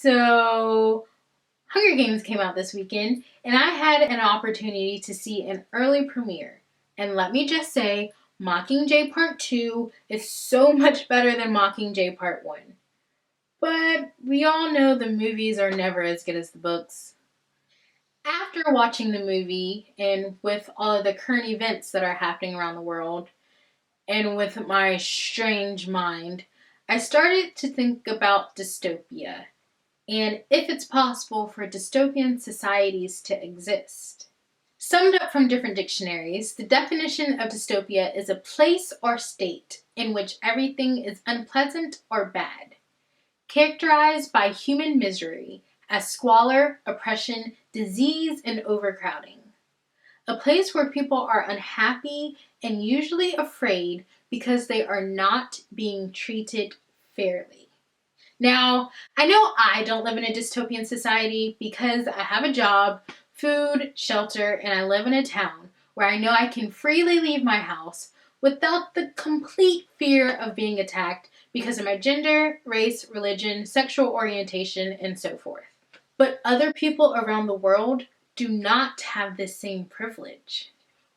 So, Hunger Games came out this weekend, and I had an opportunity to see an early premiere. And let me just say, Mockingjay Part 2 is so much better than Mockingjay Part 1. But we all know the movies are never as good as the books. After watching the movie, and with all of the current events that are happening around the world, and with my strange mind, I started to think about dystopia and if it's possible for dystopian societies to exist. Summed up from different dictionaries, the definition of dystopia is a place or state in which everything is unpleasant or bad, characterized by human misery as squalor, oppression, disease, and overcrowding. A place where people are unhappy and usually afraid because they are not being treated fairly. Now, I know I don't live in a dystopian society because I have a job, food, shelter, and I live in a town where I know I can freely leave my house without the complete fear of being attacked because of my gender, race, religion, sexual orientation, and so forth. But other people around the world do not have this same privilege.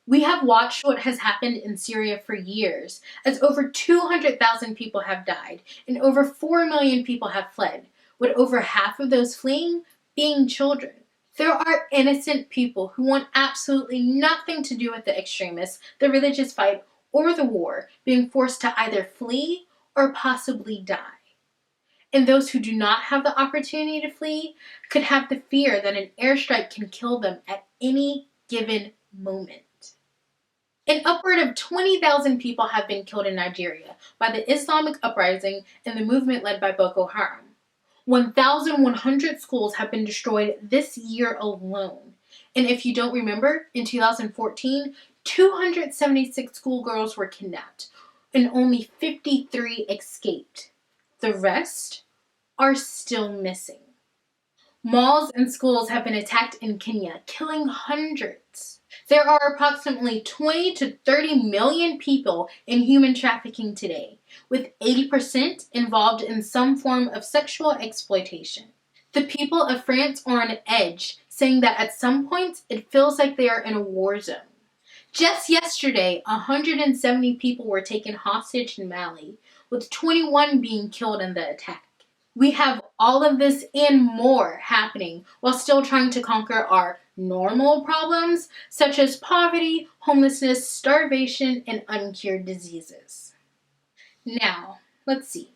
We have watched what has happened in Syria for years, as over 200,000 people have died and over 4 million people have fled, with over half of those fleeing being children. There are innocent people who want absolutely nothing to do with the extremists, the religious fight, or the war, being forced to either flee or possibly die. And those who do not have the opportunity to flee could have the fear that an airstrike can kill them at any given moment. An upward of 20,000 people have been killed in Nigeria by the Islamic uprising and the movement led by Boko Haram. 1,100 schools have been destroyed this year alone. And if you don't remember, in 2014, 276 schoolgirls were kidnapped and only 53 escaped. The rest are still missing. Malls and schools have been attacked in Kenya, killing hundreds. There are approximately 20 to 30 million people in human trafficking today, with 80% involved in some form of sexual exploitation. The people of France are on edge, saying that at some points it feels like they are in a war zone. Just yesterday, 170 people were taken hostage in Mali, with 21 being killed in the attack. We have all of this and more happening while still trying to conquer our normal problems such as poverty, homelessness, starvation, and uncured diseases. Now, let's see.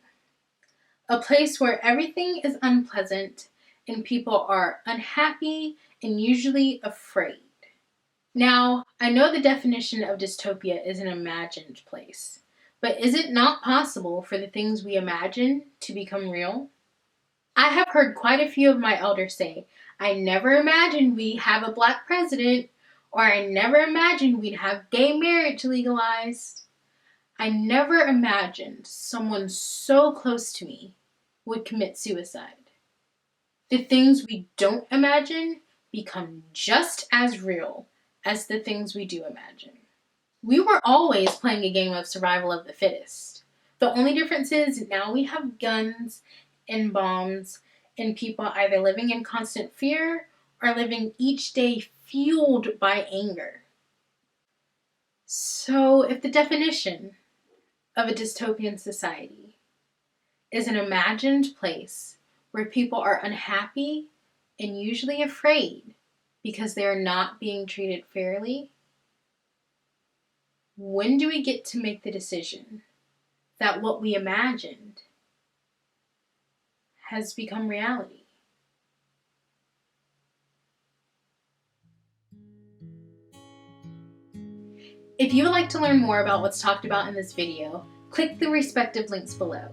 A place where everything is unpleasant and people are unhappy and usually afraid. Now, I know the definition of dystopia is an imagined place. But is it not possible for the things we imagine to become real? I have heard quite a few of my elders say, I never imagined we'd have a black president, or I never imagined we'd have gay marriage legalized. I never imagined someone so close to me would commit suicide. The things we don't imagine become just as real as the things we do imagine. We were always playing a game of survival of the fittest. The only difference is now we have guns and bombs and people either living in constant fear or living each day fueled by anger. So if the definition of a dystopian society is an imagined place where people are unhappy and usually afraid because they are not being treated fairly, when do we get to make the decision that what we imagined has become reality? If you would like to learn more about what's talked about in this video, click the respective links below.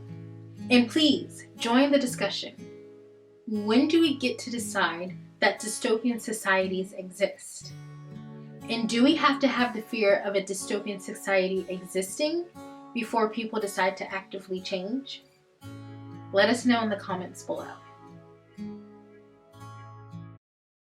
And please join the discussion. When do we get to decide that dystopian societies exist? And do we have to have the fear of a dystopian society existing before people decide to actively change? Let us know in the comments below.